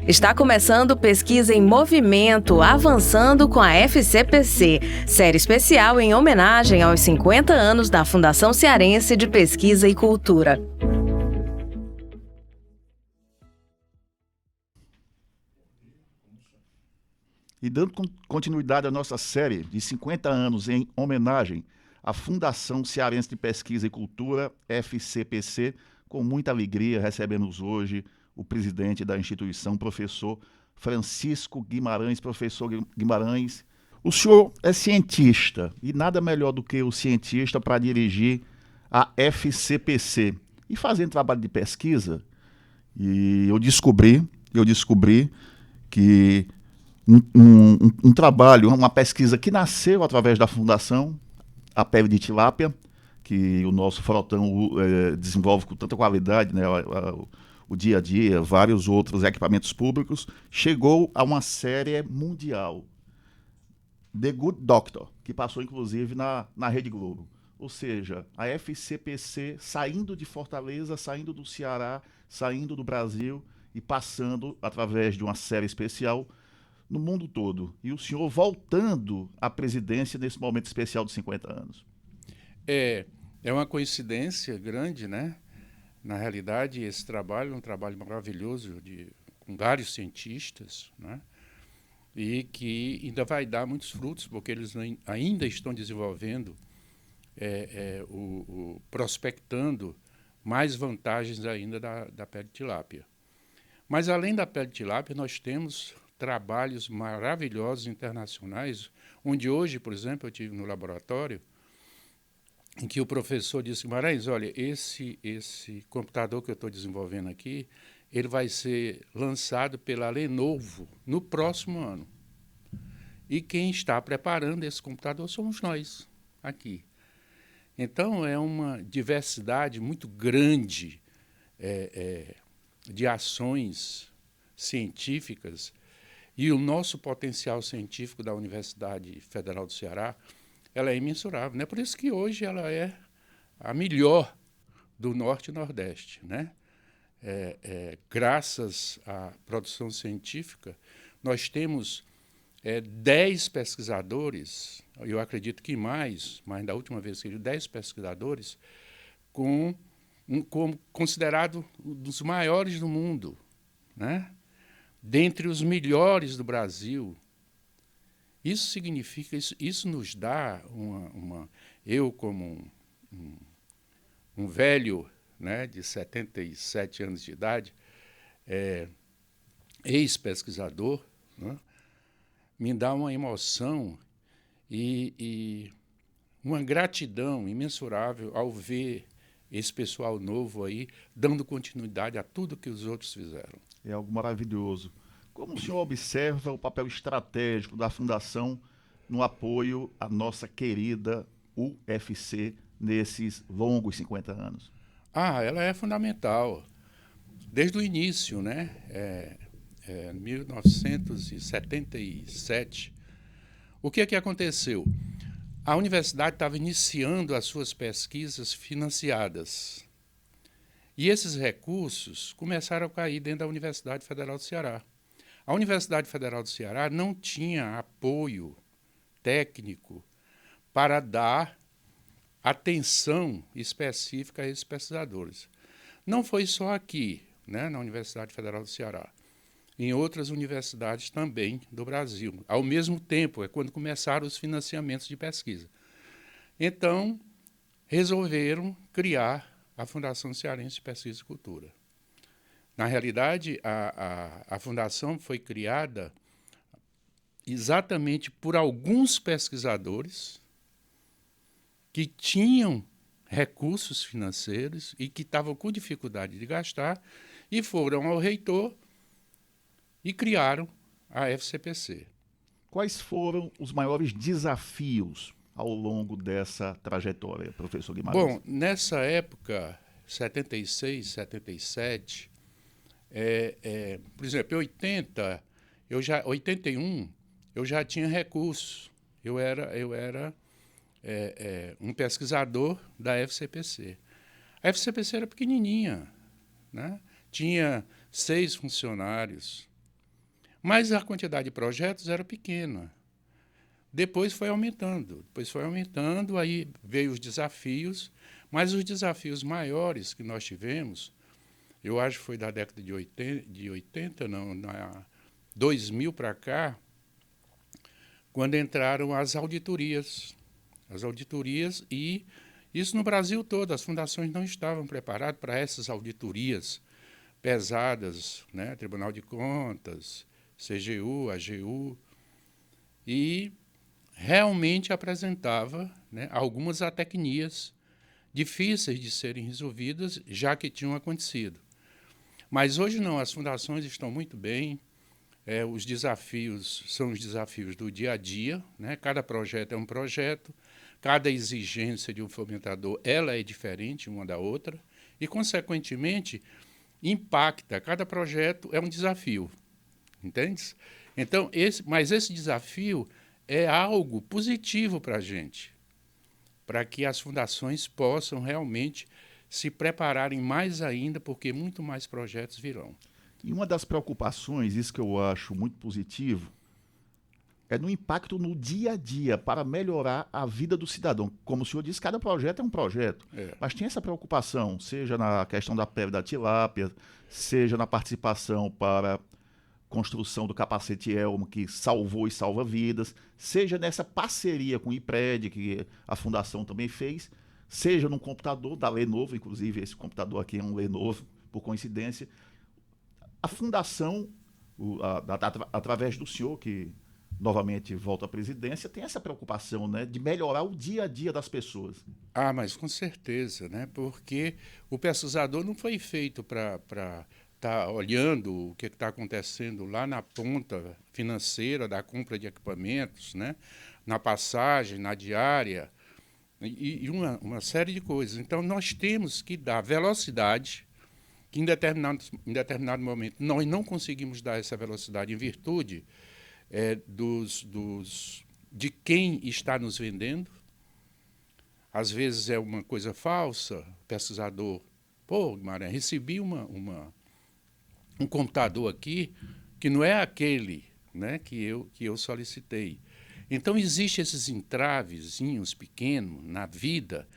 Está começando Pesquisa em Movimento, avançando com a FCPC, série especial em homenagem aos 50 anos da Fundação Cearense de Pesquisa e Cultura. E dando continuidade à nossa série de 50 anos em homenagem à Fundação Cearense de Pesquisa e Cultura, FCPC, com muita alegria recebemos hoje o presidente da instituição, professor Francisco Guimarães. Professor Guimarães, o senhor é cientista e nada melhor do que o cientista para dirigir a FCPC. E fazendo trabalho de pesquisa, e eu descobri que um trabalho, uma pesquisa que nasceu através da Fundação, a pele de tilápia, que o nosso frotão desenvolve com tanta qualidade, né, o dia a dia, vários outros equipamentos públicos, chegou a uma série mundial, The Good Doctor, que passou inclusive na Rede Globo. Ou seja, a FCPC saindo de Fortaleza, saindo do Ceará, saindo do Brasil e passando através de uma série especial no mundo todo. E o senhor voltando à presidência nesse momento especial dos 50 anos. É uma coincidência grande, né? Na realidade, esse trabalho é um trabalho maravilhoso com vários cientistas, né? E que ainda vai dar muitos frutos, porque eles ainda estão desenvolvendo, prospectando mais vantagens ainda da pele de tilápia. Mas, além da pele de tilápia, nós temos trabalhos maravilhosos internacionais, onde hoje, por exemplo, eu estive no laboratório, em que o professor disse: Guimarães, olha, esse computador que eu estou desenvolvendo aqui, ele vai ser lançado pela Lenovo no próximo ano. E quem está preparando esse computador somos nós, aqui. Então, é uma diversidade muito grande de ações científicas, e o nosso potencial científico da Universidade Federal do Ceará, ela é imensurável, né? Por isso que hoje ela é a melhor do Norte e Nordeste, né? Graças à produção científica, nós temos 10 pesquisadores, eu acredito que mais, mas da última vez que eu vi 10 pesquisadores, considerado um dos maiores do mundo, né? Dentre os melhores do Brasil. Isso significa, isso nos dá eu como um velho, né, de 77 anos de idade, ex-pesquisador, né, me dá uma emoção e uma gratidão imensurável ao ver esse pessoal novo aí dando continuidade a tudo que os outros fizeram. É algo maravilhoso. Como o senhor observa o papel estratégico da Fundação no apoio à nossa querida UFC nesses longos 50 anos? Ela é fundamental. Desde o início, né? 1977, o que aconteceu? A universidade estava iniciando as suas pesquisas financiadas. E esses recursos começaram a cair dentro da Universidade Federal do Ceará. A Universidade Federal do Ceará não tinha apoio técnico para dar atenção específica a esses pesquisadores. Não foi só aqui, né, na Universidade Federal do Ceará. Em outras universidades também do Brasil. Ao mesmo tempo, é quando começaram os financiamentos de pesquisa. Então, resolveram criar a Fundação Cearense de Pesquisa e Cultura. Na realidade, a Fundação foi criada exatamente por alguns pesquisadores que tinham recursos financeiros e que estavam com dificuldade de gastar e foram ao reitor e criaram a FCPC. Quais foram os maiores desafios ao longo dessa trajetória, professor Guimarães? Bom, nessa época, 76, 77, por exemplo, em 81, eu já tinha recursos. Eu era um pesquisador da FCPC. A FCPC era pequenininha, né? Tinha 6 funcionários, Mas a quantidade de projetos era pequena. Depois foi aumentando, aí veio os desafios, mas os desafios maiores que nós tivemos, eu acho que foi da década de 80 não, na 2000 para cá, quando entraram as auditorias, e isso no Brasil todo, as fundações não estavam preparadas para essas auditorias pesadas, né? Tribunal de Contas, CGU, AGU, e realmente apresentava, né, algumas atecnias difíceis de serem resolvidas, já que tinham acontecido. Mas hoje não, as fundações estão muito bem, os desafios são os desafios do dia a dia, né? Cada projeto é um projeto, cada exigência de um fomentador ela é diferente uma da outra e, consequentemente, impacta. Cada projeto é um desafio, entende? Então, mas esse desafio é algo positivo para a gente, para que as fundações possam realmente se prepararem mais ainda, porque muito mais projetos virão. E uma das preocupações, isso que eu acho muito positivo, é no impacto no dia a dia para melhorar a vida do cidadão. Como o senhor disse, cada projeto é um projeto, mas tem essa preocupação, seja na questão da pele da tilápia, seja na participação para construção do capacete Elmo, que salvou e salva vidas, seja nessa parceria com o IPRED, que a Fundação também fez, seja num computador da Lenovo, inclusive esse computador aqui é um Lenovo, por coincidência. A Fundação, através do senhor, que novamente volta à presidência, tem essa preocupação, né, de melhorar o dia a dia das pessoas. Ah, mas com certeza, né? Porque o pesquisador não foi feito para estar olhando o que está acontecendo lá na ponta financeira da compra de equipamentos, né? Na passagem, na diária, e uma série de coisas. Então, nós temos que dar velocidade, que em determinado momento nós não conseguimos dar essa velocidade em virtude de quem está nos vendendo. Às vezes é uma coisa falsa, pesquisador. Pô, Guimarães, recebi um computador aqui que não é aquele, né, que eu solicitei. Então, existem esses entravezinhos pequenos na vida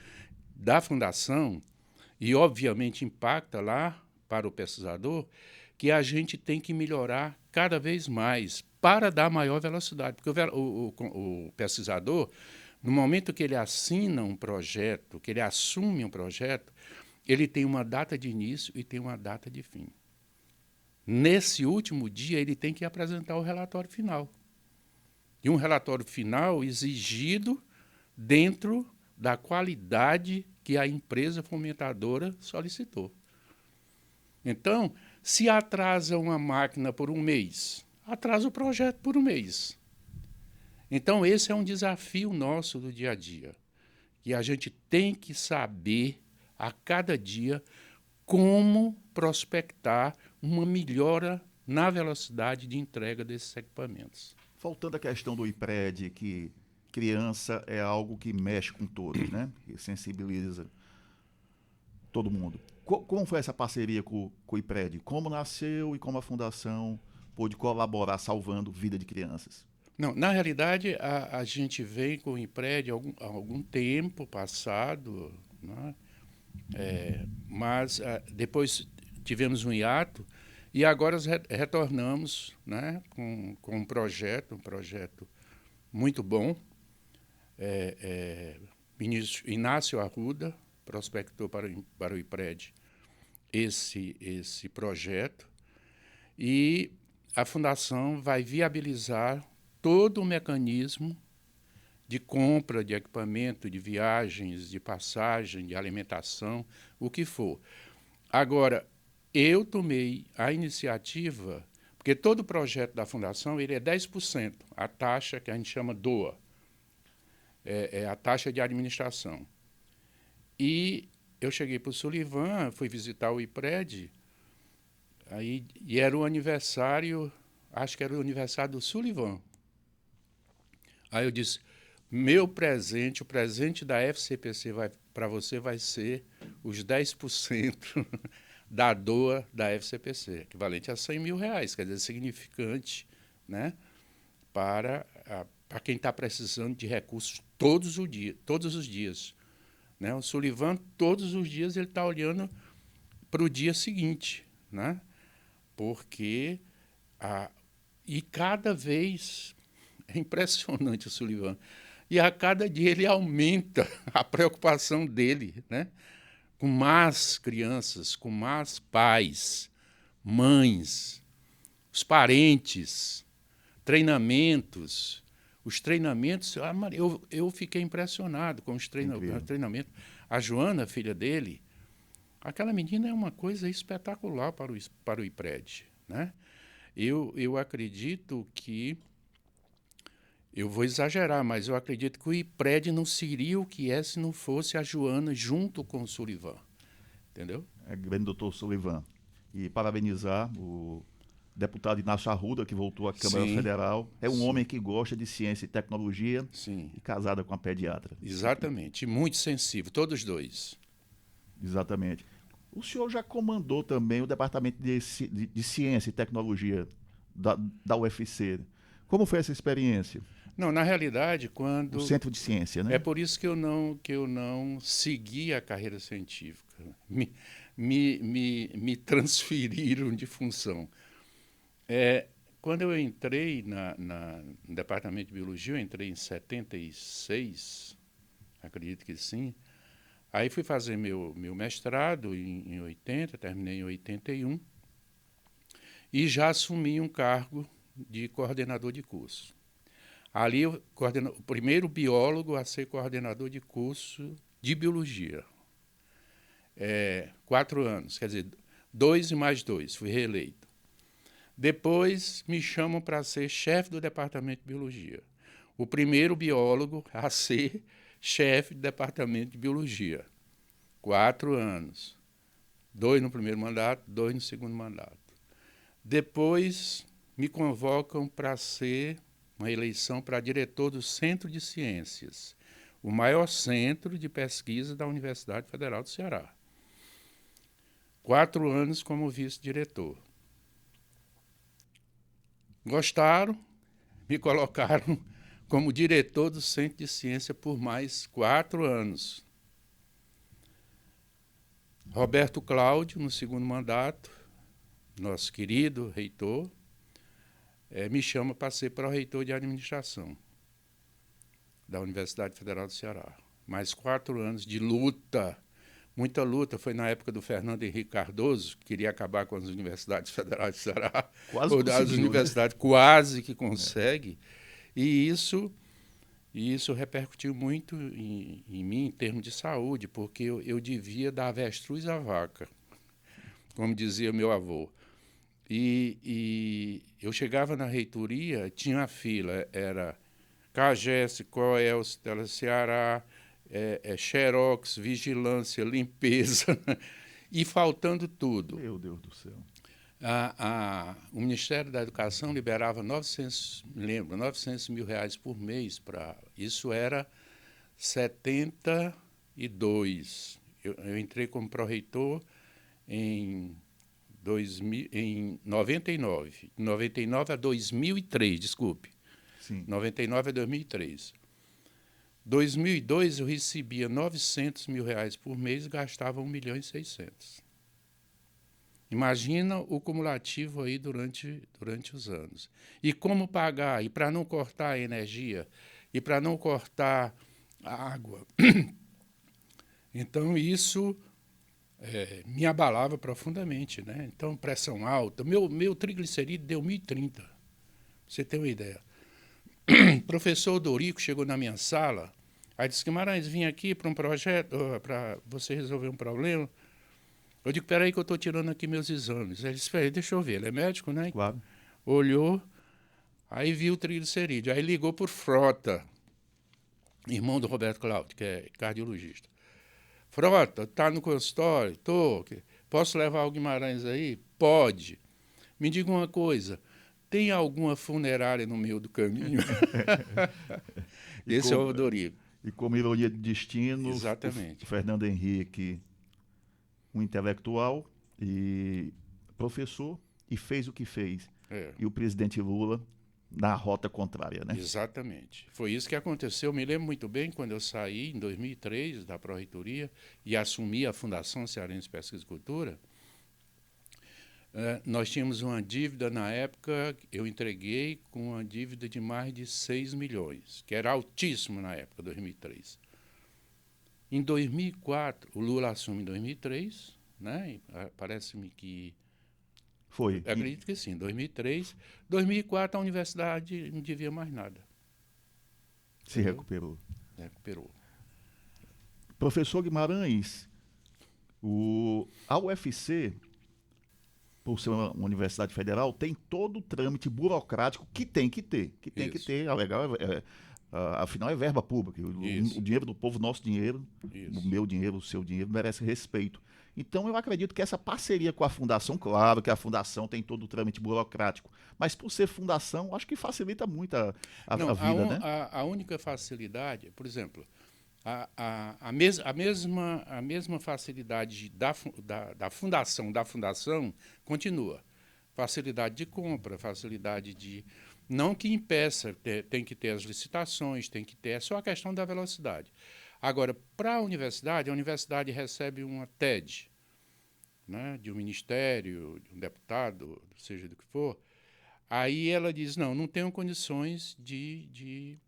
da fundação e, obviamente, impacta lá para o pesquisador, que a gente tem que melhorar cada vez mais para dar maior velocidade. Porque o pesquisador, no momento que ele assina um projeto, que ele assume um projeto, ele tem uma data de início e tem uma data de fim. Nesse último dia, ele tem que apresentar o relatório final. E um relatório final exigido dentro da qualidade que a empresa fomentadora solicitou. Então, se atrasa uma máquina por um mês, atrasa o projeto por um mês. Então, esse é um desafio nosso do dia a dia, que a gente tem que saber, a cada dia, como prospectar uma melhora na velocidade de entrega desses equipamentos. Faltando a questão do IPRED, que criança é algo que mexe com todos, né? Que sensibiliza todo mundo. Como foi essa parceria com o IPRED? Como nasceu e como a Fundação pôde colaborar salvando vida de crianças? Não, na realidade, a gente vem com o IPRED há algum tempo passado, né? Mas depois tivemos um hiato e agora retornamos, né, com um projeto muito bom. Inácio Arruda prospectou para o IPRED esse projeto e a Fundação vai viabilizar todo o mecanismo de compra de equipamento, de viagens, de passagem, de alimentação, o que for. Agora, eu tomei a iniciativa, porque todo projeto da Fundação ele é 10%, a taxa que a gente chama DOA, é a taxa de administração. E eu cheguei para o Sullivan, fui visitar o IPRED, e era o aniversário, acho que era o aniversário do Sullivan. Aí eu disse, meu presente, o presente da FCPC para você vai ser os 10% da DOA da FCPC, equivalente a R$100 mil, quer dizer, significante né, para quem está precisando de recursos todos os dias. Né? O Sullivan, todos os dias, ele está olhando para o dia seguinte, né? Porque e cada vez é impressionante o Sullivan. E a cada dia ele aumenta a preocupação dele, né? Com mais crianças, com mais pais, mães, os parentes, treinamentos. Os treinamentos, eu fiquei impressionado com os treinamentos. A Joana, filha dele, aquela menina é uma coisa espetacular para o IPRED, né? Eu acredito que, eu vou exagerar, mas eu acredito que o IPRED não seria o que é se não fosse a Joana junto com o Sullivan, entendeu? Grande doutor Sullivan. E parabenizar o deputado Inácio Arruda, que voltou à Câmara Federal. É um homem que gosta de ciência e tecnologia. Sim. E casada com a pediatra. Exatamente, e muito sensível, todos dois. Exatamente. O senhor já comandou também o Departamento de Ciência e Tecnologia da UFC. Como foi essa experiência? Não, na realidade, quando... O Centro de Ciência, né? É por isso que eu não segui a carreira científica. Me transferiram de função. Quando eu entrei no Departamento de Biologia, eu entrei em 76, acredito que sim. Aí fui fazer meu mestrado em 80, terminei em 81, e já assumi um cargo de coordenador de curso. Ali, o primeiro biólogo a ser coordenador de curso de biologia. 4 anos, quer dizer, 2 e mais 2, fui reeleito. Depois me chamam para ser chefe do departamento de biologia. O primeiro biólogo a ser chefe do departamento de biologia. 4 anos. 2 no primeiro mandato, 2 no segundo mandato. Depois me convocam para ser uma eleição para diretor do Centro de Ciências, o maior centro de pesquisa da Universidade Federal do Ceará. 4 anos como vice-diretor. Gostaram, me colocaram como diretor do Centro de Ciência por mais 4 anos. Roberto Cláudio, no segundo mandato, nosso querido reitor, me chama para ser pró-reitor de administração da Universidade Federal do Ceará. Mais 4 anos de luta, muita luta. Foi na época do Fernando Henrique Cardoso, que queria acabar com as universidades federais do Ceará. Quase as universidades, né? Quase que consegue. E isso repercutiu muito em mim, em termos de saúde, porque eu devia da avestruz à vaca, como dizia meu avô. E eu chegava na reitoria, tinha a fila, era CAGES, COELS, Teleceará, Xerox, vigilância, limpeza, e faltando tudo. Meu Deus do céu. O Ministério da Educação liberava 900 mil reais por mês para... Isso era 72. Eu entrei como pró-reitor em 99. 99 a 2003, desculpe. Sim. 99 a 2003. 2002 eu recebia 900 mil reais por mês e gastava 1.600.000. Imagina o cumulativo aí durante os anos. E como pagar? E para não cortar a energia? E para não cortar a água? Então, isso me abalava profundamente, né? Então, pressão alta. Meu triglicerídeo deu 1.030, pra você ter uma ideia. O professor Dorico chegou na minha sala, aí disse: Guimarães, vim aqui para um projeto, para você resolver um problema. Eu digo: peraí que eu estou tirando aqui meus exames. Ele disse: peraí, deixa eu ver. Ele é médico, né? Claro. Olhou, aí viu o triglicerídeo. Aí ligou por Frota, irmão do Roberto Cláudio, que é cardiologista. Frota, está no consultório? Estou. Posso levar o Guimarães aí? Pode. Me diga uma coisa, tem alguma funerária no meio do caminho? Esse é o Dorico. E como ironia de destino, exatamente, o Fernando Henrique, um intelectual e professor, e fez o que fez. E o presidente Lula na rota contrária, né? Exatamente. Foi isso que aconteceu. Eu me lembro muito bem quando eu saí, em 2003, da Pró-Reitoria e assumi a Fundação Cearense de Pesquisa e Cultura. Nós tínhamos uma dívida na época, eu entreguei com uma dívida de mais de 6 milhões, que era altíssimo na época, 2003. Em 2004, o Lula assume em 2003, né? Parece-me que... Foi. Acredito que sim, 2003. 2004, a universidade não devia mais nada. Se recuperou. Recuperou. Professor Guimarães, a UFC, por ser uma universidade federal, tem todo o trâmite burocrático que tem que ter. Afinal, é verba pública. O dinheiro do povo, nosso dinheiro, o meu dinheiro, o seu dinheiro, merece respeito. Então, eu acredito que essa parceria com a Fundação, claro que a Fundação tem todo o trâmite burocrático, mas por ser fundação, acho que facilita muito a vida, né? A única facilidade, por exemplo, a mesma facilidade da fundação continua. Facilidade de compra, facilidade de... Não que impeça, tem que ter as licitações, tem que ter... É só a questão da velocidade. Agora, para a universidade recebe uma TED, né, de um ministério, de um deputado, seja do que for. Aí ela diz, não tenho condições de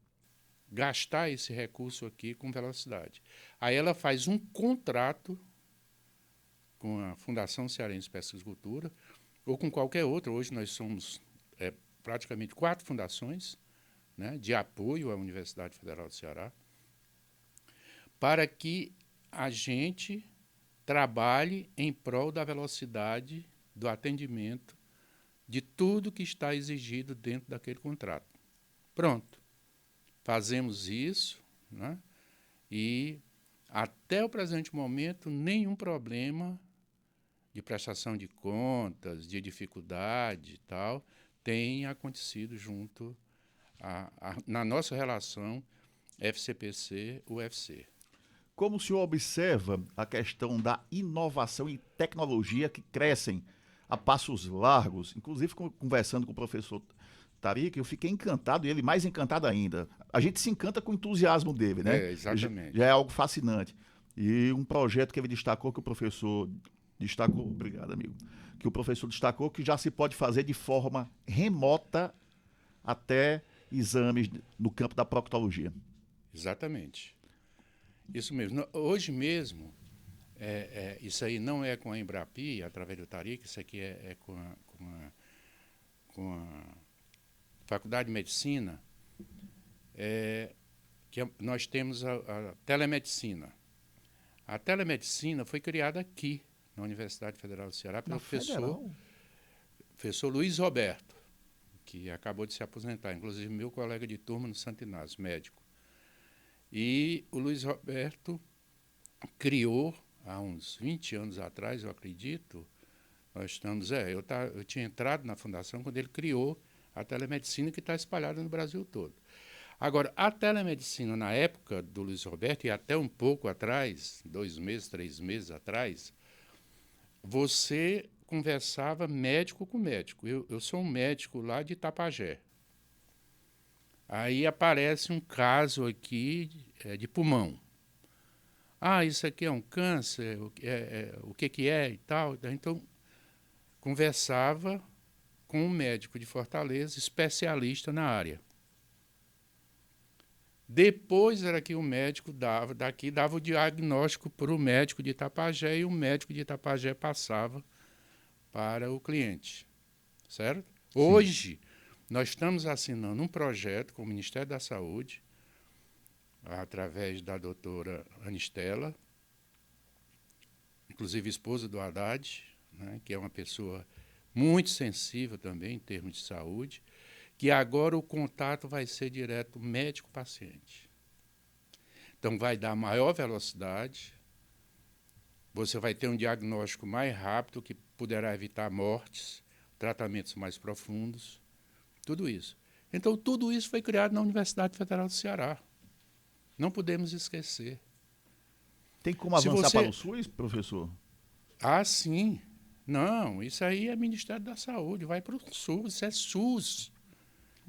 gastar esse recurso aqui com velocidade. Aí ela faz um contrato com a Fundação Cearense de Pesquisa e Cultura, ou com qualquer outra. Hoje nós somos praticamente 4 fundações, né, de apoio à Universidade Federal do Ceará, para que a gente trabalhe em prol da velocidade do atendimento de tudo que está exigido dentro daquele contrato. Pronto. Fazemos isso, né, e até o presente momento nenhum problema de prestação de contas, de dificuldade e tal, tem acontecido junto na nossa relação FCPC-UFC. Como o senhor observa a questão da inovação e tecnologia que crescem a passos largos, inclusive conversando com o professor Tariq, eu fiquei encantado e ele mais encantado ainda. A gente se encanta com o entusiasmo dele, né? Exatamente. Já é algo fascinante. E um projeto que ele destacou, que o professor destacou, obrigado, amigo, que o professor destacou que já se pode fazer de forma remota até exames no campo da proctologia. Exatamente. Isso mesmo. Hoje mesmo, isso aí não é com a Embrapi, através do Tariq, isso aqui é com a Faculdade de Medicina, nós temos a telemedicina. A telemedicina foi criada aqui, na Universidade Federal do Ceará, pelo professor Luiz Roberto, que acabou de se aposentar, inclusive meu colega de turma no Santo Inácio, médico. E o Luiz Roberto criou, há uns 20 anos atrás, eu acredito, eu tinha entrado na fundação quando ele criou a telemedicina, que está espalhada no Brasil todo. Agora, a telemedicina, na época do Luiz Roberto, e até um pouco atrás, 2 meses, 3 meses atrás, você conversava médico com médico. Eu sou um médico lá de Itapajé. Aí aparece um caso aqui de pulmão. Isso aqui é um câncer, o que é e tal. Então, conversava com um médico de Fortaleza, especialista na área. Depois era que o médico dava o diagnóstico para o médico de Itapajé e o médico de Itapajé passava para o cliente. Certo? Sim. Hoje, nós estamos assinando um projeto com o Ministério da Saúde, através da doutora Anistela, inclusive esposa do Haddad, né, que é uma pessoa muito sensível também em termos de saúde, que agora o contato vai ser direto médico-paciente. Então vai dar maior velocidade, você vai ter um diagnóstico mais rápido, que poderá evitar mortes, tratamentos mais profundos, tudo isso. Então tudo isso foi criado na Universidade Federal do Ceará. Não podemos esquecer. Tem como avançar para o SUS, professor? Sim. Não, isso aí é Ministério da Saúde, vai para o SUS, isso é SUS.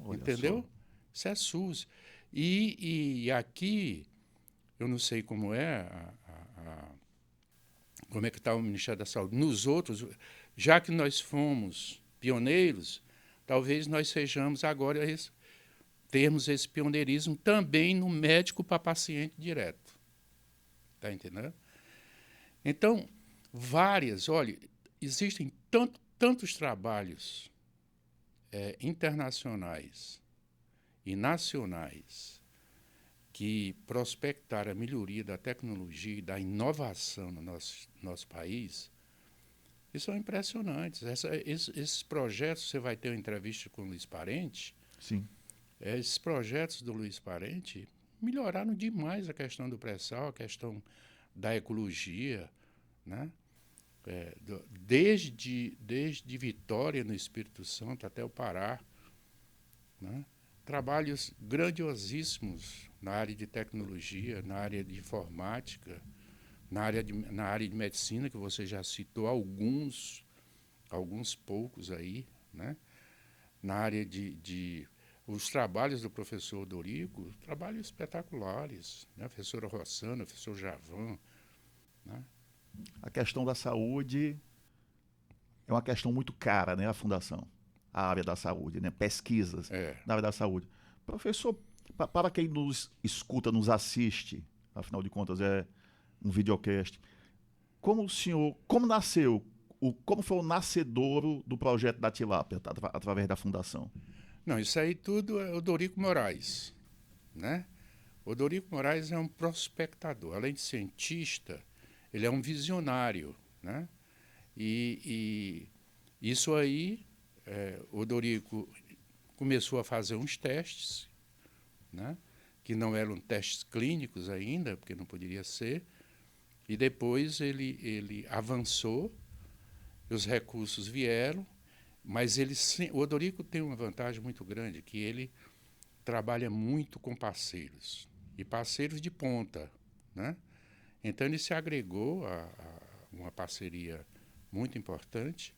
Olha entendeu? só. Isso é SUS. E aqui, eu não sei como é como é que está o Ministério da Saúde. Nos outros, já que nós fomos pioneiros, talvez nós sejamos agora termos esse pioneirismo também no médico para paciente direto. Está entendendo? Então, olha, existem tantos trabalhos internacionais e nacionais que prospectaram a melhoria da tecnologia e da inovação no nosso país, e são impressionantes. Esses projetos, você vai ter uma entrevista com o Luiz Parente, Sim. esses projetos do Luiz Parente melhoraram demais a questão do pré-sal, a questão da ecologia, né? Desde Vitória, no Espírito Santo, até o Pará, né? Trabalhos grandiosíssimos na área de tecnologia, na área de informática, na área de medicina, que você já citou alguns poucos aí, né? Na área os trabalhos do professor Dorico, trabalhos espetaculares, né? A professora Rossana, o professor Javan, né? A questão da saúde é uma questão muito cara, né? A fundação, a área da saúde, né? Pesquisas na área da saúde. Professor, para quem nos escuta, nos assiste, afinal de contas é um videocast, como nasceu, como foi o nascedouro do projeto da tilápia, através da fundação? Não, isso aí tudo é o Dorico Moraes, né? O Dorico Moraes é um prospectador, além de cientista, ele é um visionário, né? E isso aí, o Dorico começou a fazer uns testes, né? Que não eram testes clínicos ainda, porque não poderia ser, e depois ele avançou, os recursos vieram, mas o Odorico tem uma vantagem muito grande, que ele trabalha muito com parceiros, e parceiros de ponta, né? Então ele se agregou a uma parceria muito importante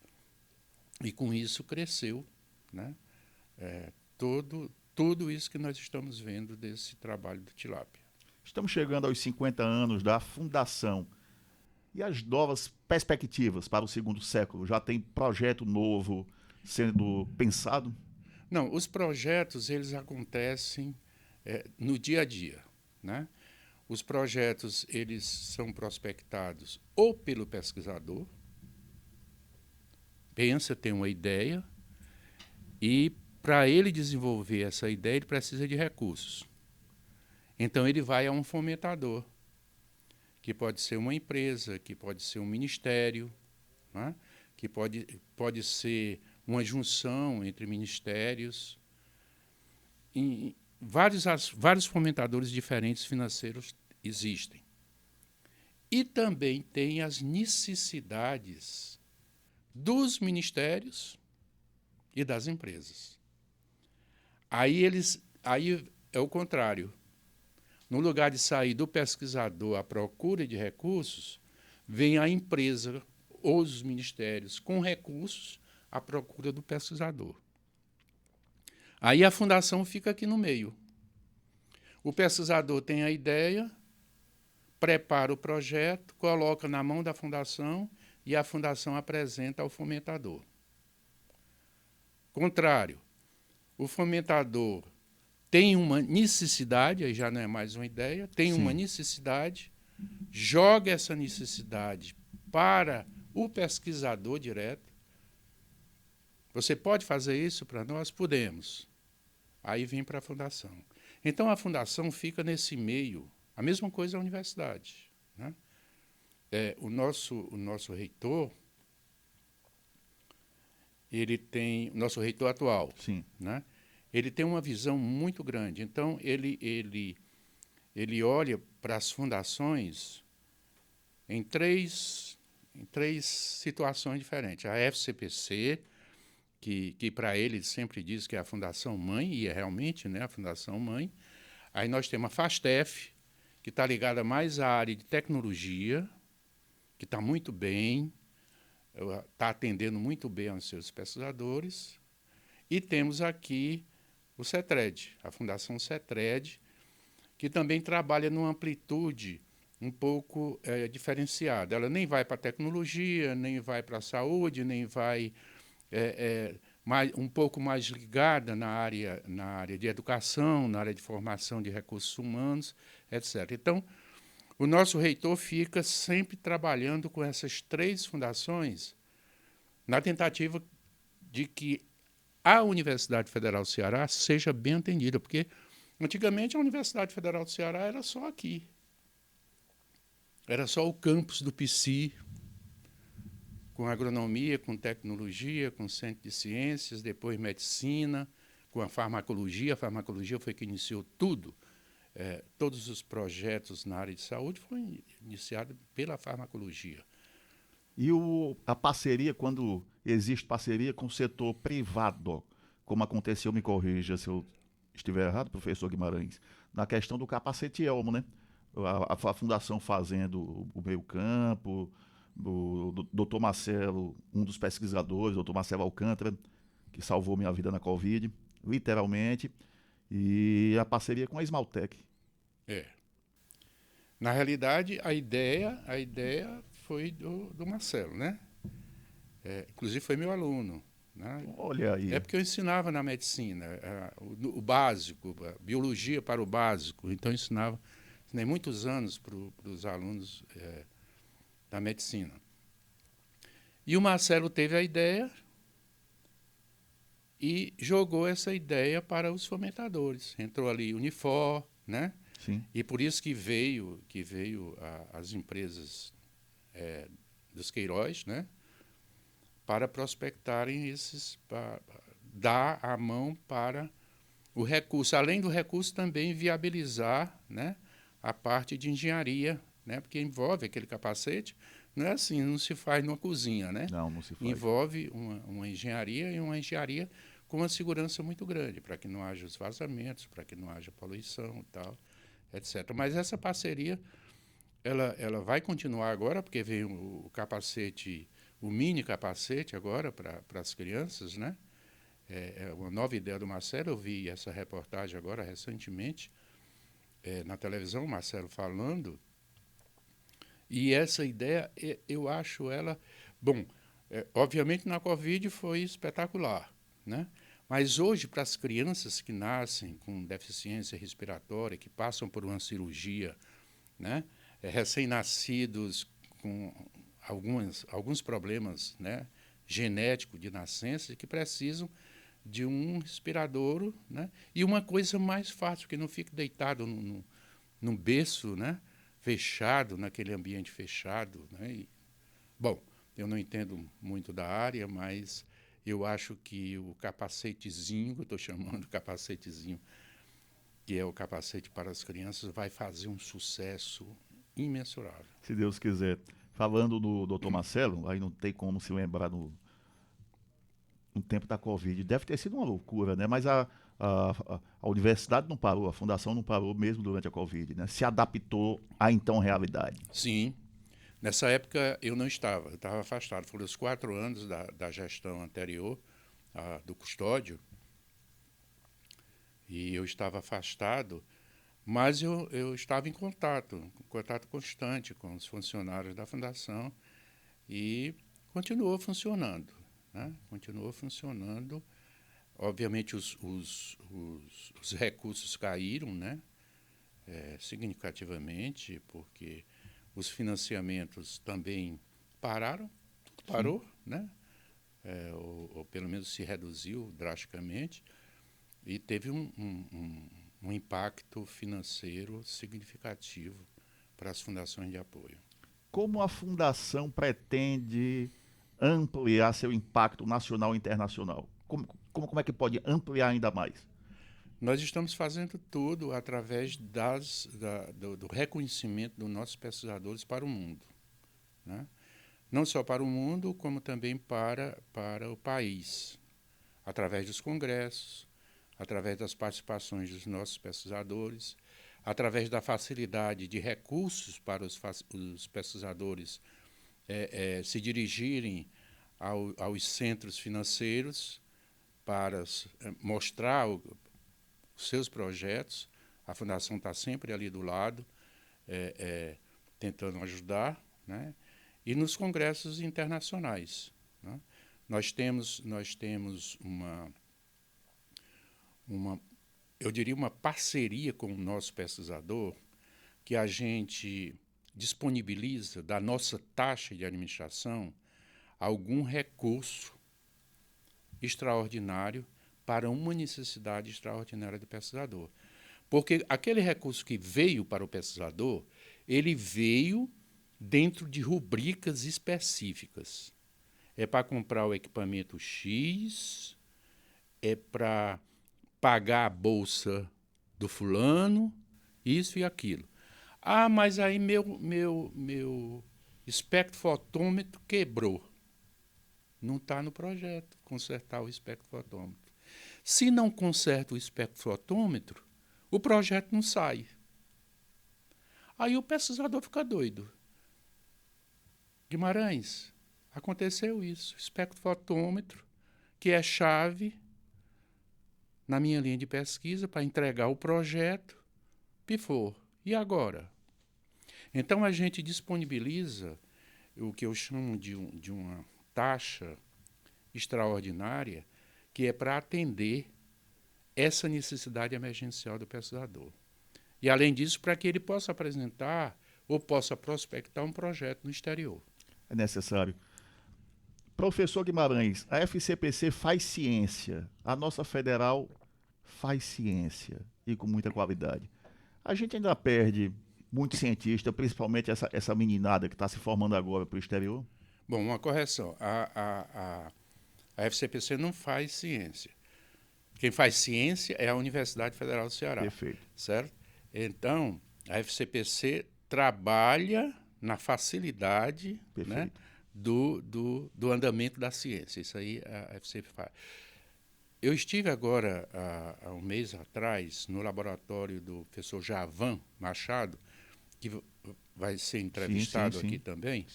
e com isso cresceu, né? Tudo isso que nós estamos vendo desse trabalho do Tilápia. Estamos chegando aos 50 anos da fundação. E as novas perspectivas para o segundo século? Já tem projeto novo sendo pensado? Não, os projetos eles acontecem no dia a dia, né? Os projetos eles são prospectados ou pelo pesquisador, pensa, tem uma ideia, e para ele desenvolver essa ideia ele precisa de recursos. Então ele vai a um fomentador, que pode ser uma empresa, que pode ser um ministério, né? Que pode ser uma junção entre ministérios. E vários fomentadores diferentes financeiros existem. E também tem as necessidades dos ministérios e das empresas. Aí é o contrário. No lugar de sair do pesquisador à procura de recursos, vem a empresa ou os ministérios com recursos à procura do pesquisador. Aí a fundação fica aqui no meio. O pesquisador tem a ideia, prepara o projeto, coloca na mão da fundação e a fundação apresenta ao fomentador. Contrário, o fomentador tem uma necessidade, aí já não é mais uma ideia, tem uma necessidade, joga essa necessidade para o pesquisador direto. Você pode fazer isso para nós? Podemos. Aí vem para a fundação. Então a fundação fica nesse meio, a mesma coisa a universidade, né? O nosso reitor, o nosso reitor atual, Sim, né? Ele tem uma visão muito grande. Então, ele olha para as fundações em três situações diferentes. A FCPC, que para ele sempre diz que é a fundação mãe, e é realmente, né, a fundação mãe. Aí nós temos a FASTEF, que está ligada mais à área de tecnologia, que está muito bem, está atendendo muito bem aos seus pesquisadores. E temos aqui o CETRED, a Fundação CETRED, que também trabalha numa amplitude um pouco diferenciada. Ela nem vai para a tecnologia, nem vai para a saúde, nem vai um pouco mais ligada na área de educação, na área de formação de recursos humanos, etc. Então, o nosso reitor fica sempre trabalhando com essas 3 fundações na tentativa de que a Universidade Federal do Ceará seja bem atendida, porque antigamente a Universidade Federal do Ceará era só aqui. Era só o campus do PC, com agronomia, com tecnologia, com centro de ciências, depois medicina, com a farmacologia. A farmacologia foi que iniciou tudo. Todos os projetos na área de saúde foram iniciados pela farmacologia. E a parceria, quando existe parceria com o setor privado, como aconteceu, me corrija se eu estiver errado, professor Guimarães, na questão do capacete Elmo, né? A fundação fazendo o meio-campo, o doutor Marcelo, um dos pesquisadores, doutor Marcelo Alcântara, que salvou minha vida na Covid, literalmente, e a parceria com a Esmaltec. Na realidade, a ideia foi do Marcelo, né? Inclusive foi meu aluno. Né? Olha aí. É porque eu ensinava na medicina o básico, a biologia para o básico. Então eu ensinei muitos anos para os alunos da medicina. E o Marcelo teve a ideia e jogou essa ideia para os fomentadores. Entrou ali Unifor, né? Sim. E por isso que veio as empresas dos Queiroz, né? Para prospectarem para dar a mão para o recurso. Além do recurso, também viabilizar, né, a parte de engenharia, né, porque envolve aquele capacete. Não é assim, não se faz numa cozinha, né? Não se faz. Envolve uma engenharia e uma engenharia com uma segurança muito grande, para que não haja os vazamentos, para que não haja poluição e tal, etc. Mas essa parceria, ela vai continuar agora, porque veio o capacete, o mini capacete agora para as crianças, né? É uma nova ideia do Marcelo. Eu vi essa reportagem agora recentemente na televisão, o Marcelo falando. E essa ideia, eu acho ela... Bom, obviamente na Covid foi espetacular, né? Mas hoje, para as crianças que nascem com deficiência respiratória, que passam por uma cirurgia, né? Recém-nascidos com alguns problemas, né, genéticos de nascença, que precisam de um respirador, né, e uma coisa mais fácil, que não fique deitado num berço, né, fechado, naquele ambiente fechado. Né. Bom, eu não entendo muito da área, mas eu acho que o capacetezinho, eu estou chamando de capacetezinho, que é o capacete para as crianças, vai fazer um sucesso imensurável. Se Deus quiser. Falando do doutor Marcelo, aí não tem como se lembrar no tempo da Covid. Deve ter sido uma loucura, né? Mas a universidade não parou, a fundação não parou mesmo durante a Covid, né? Se adaptou à então realidade. Sim. Nessa época eu não estava, eu estava afastado. Foram os 4 anos da gestão anterior, do custódio, e eu estava afastado, mas eu estava em contato constante com os funcionários da fundação e continuou funcionando, né? Continuou funcionando. Obviamente os recursos caíram, né? Significativamente, porque os financiamentos também pararam, tudo parou, né? Ou pelo menos se reduziu drasticamente, e teve um impacto financeiro significativo para as fundações de apoio. Como a fundação pretende ampliar seu impacto nacional e internacional? Como é que pode ampliar ainda mais? Nós estamos fazendo tudo através do reconhecimento dos nossos pesquisadores para o mundo, né? Não só para o mundo, como também para o país, através dos congressos, através das participações dos nossos pesquisadores, através da facilidade de recursos para os pesquisadores se dirigirem aos centros financeiros para mostrar os seus projetos. A Fundação está sempre ali do lado, tentando ajudar, né? E nos congressos internacionais, né? Nós temos eu diria, uma parceria com o nosso pesquisador, que a gente disponibiliza da nossa taxa de administração algum recurso extraordinário para uma necessidade extraordinária do pesquisador. Porque aquele recurso que veio para o pesquisador, ele veio dentro de rubricas específicas. É para comprar o equipamento X, é para pagar a bolsa do fulano, isso e aquilo. Ah, mas aí meu espectrofotômetro quebrou. Não está no projeto consertar o espectrofotômetro. Se não conserta o espectrofotômetro, o projeto não sai. Aí o pesquisador fica doido. Guimarães, aconteceu isso. Espectrofotômetro, que é chave na minha linha de pesquisa para entregar o projeto, pifou. E agora? Então a gente disponibiliza o que eu chamo de uma taxa extraordinária, que é para atender essa necessidade emergencial do pesquisador. E, além disso, para que ele possa apresentar ou possa prospectar um projeto no exterior. É necessário. Professor Guimarães, a FCPC faz ciência, a nossa federal faz ciência, e com muita qualidade. A gente ainda perde muito cientista, principalmente essa meninada que está se formando agora para o exterior? Bom, uma correção. A FCPC não faz ciência. Quem faz ciência é a Universidade Federal do Ceará. Perfeito. Certo? Então, a FCPC trabalha na facilidade, né, do andamento da ciência. Isso aí a FCPC faz. Eu estive agora, há um mês atrás, no laboratório do professor Javan Machado, que vai ser entrevistado aqui também,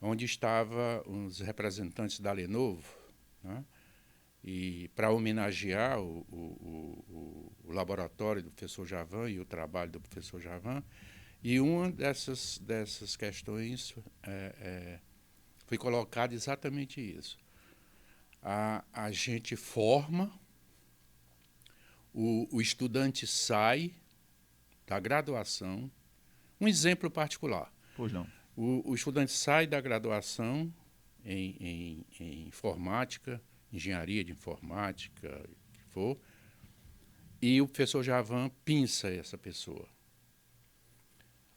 onde estavam os representantes da Lenovo, né? E para homenagear o laboratório do professor Javan e o trabalho do professor Javan, e uma dessas questões foi colocada exatamente isso. A gente forma, o estudante sai da graduação. Um exemplo particular. Pois não. O estudante sai da graduação em informática, engenharia de informática, o que for, e o professor Javan pinça essa pessoa.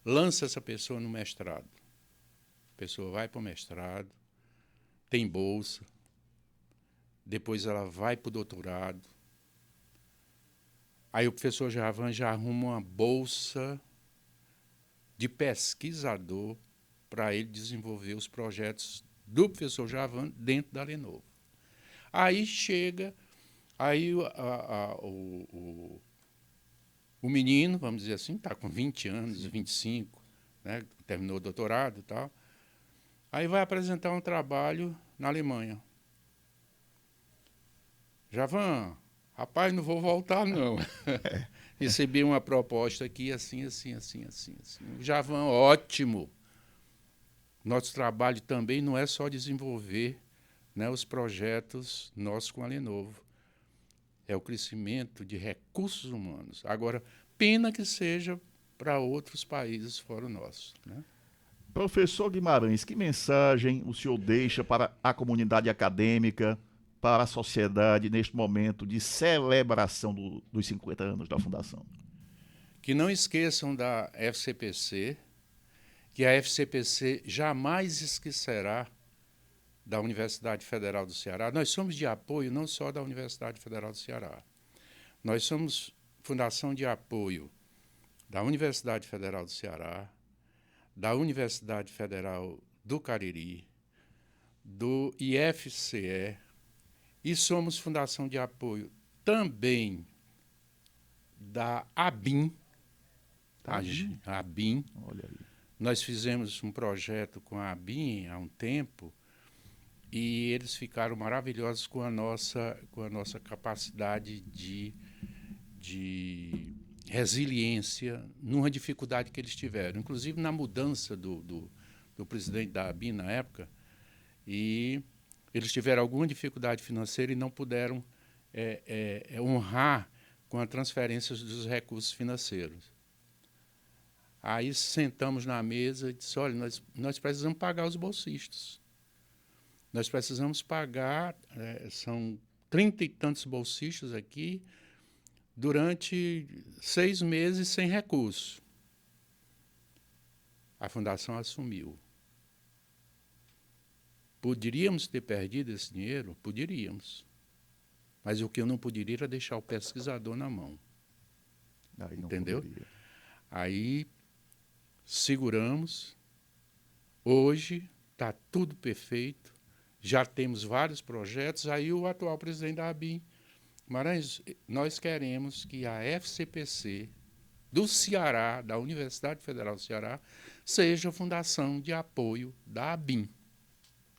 Lança essa pessoa no mestrado. A pessoa vai para o mestrado, tem bolsa, depois ela vai para o doutorado. Aí o professor Javan já arruma uma bolsa de pesquisador para ele desenvolver os projetos do professor Javan dentro da Lenovo. Aí chega, aí o menino, vamos dizer assim, está com 20 anos, 25, né, terminou o doutorado e tal, aí vai apresentar um trabalho na Alemanha. Javan, rapaz, não vou voltar, não. Recebi uma proposta aqui, assim. O Javan, ótimo. Nosso trabalho também não é só desenvolver, né, os projetos nossos com a Lenovo. É o crescimento de recursos humanos. Agora, pena que seja para outros países fora o nosso, né? Professor Guimarães, que mensagem o senhor deixa para a comunidade acadêmica, para a sociedade neste momento de celebração dos 50 anos da Fundação? Que não esqueçam da FCPC, que a FCPC jamais esquecerá da Universidade Federal do Ceará. Nós somos de apoio não só da Universidade Federal do Ceará. Nós somos fundação de apoio da Universidade Federal do Ceará, da Universidade Federal do Cariri, do IFCE, e somos fundação de apoio também da ABIN. A ABIN. Olha aí. Nós fizemos um projeto com a ABIN há um tempo e eles ficaram maravilhosos com a nossa capacidade de de resiliência numa dificuldade que eles tiveram, inclusive na mudança do presidente da ABIN na época, e eles tiveram alguma dificuldade financeira e não puderam honrar com a transferência dos recursos financeiros. Aí sentamos na mesa e disse, olha, nós precisamos pagar os bolsistas. Nós precisamos pagar, são 30 e tantos bolsistas aqui, durante 6 meses sem recurso. A fundação assumiu. Poderíamos ter perdido esse dinheiro? Poderíamos. Mas o que eu não poderia era deixar o pesquisador na mão. Aí não entendeu? poderia. Aí seguramos. Hoje está tudo perfeito. Já temos vários projetos. Aí o atual presidente da ABIN, Guimarães, nós queremos que a FCPC do Ceará, da Universidade Federal do Ceará, seja a fundação de apoio da ABIN.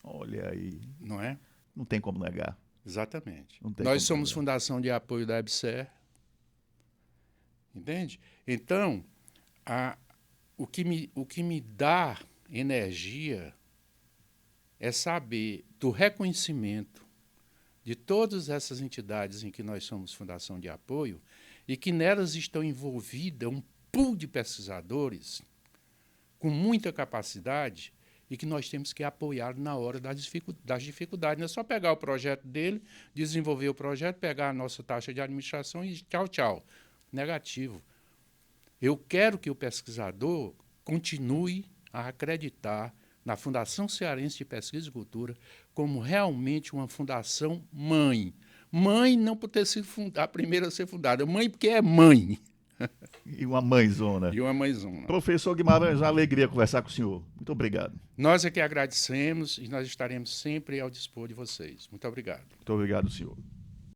Olha aí. Não é? Não tem como negar. Exatamente. Não tem Nós como somos negar. fundação de apoio da EBSER. Entende? Então, o que me dá energia é saber do reconhecimento de todas essas entidades em que nós somos fundação de apoio e que nelas estão envolvidas um pool de pesquisadores com muita capacidade e que nós temos que apoiar na hora das dificuldades. Não é só pegar o projeto dele, desenvolver o projeto, pegar a nossa taxa de administração e tchau, tchau. Negativo. Eu quero que o pesquisador continue a acreditar na Fundação Cearense de Pesquisa e Cultura como realmente uma fundação mãe. Mãe não por ter sido a primeira a ser fundada, mãe porque é mãe. E uma mãezona. E uma mãezona. Professor Guimarães, uma alegria conversar com o senhor. Muito obrigado. Nós é que agradecemos e nós estaremos sempre ao dispor de vocês. Muito obrigado. Muito obrigado, senhor.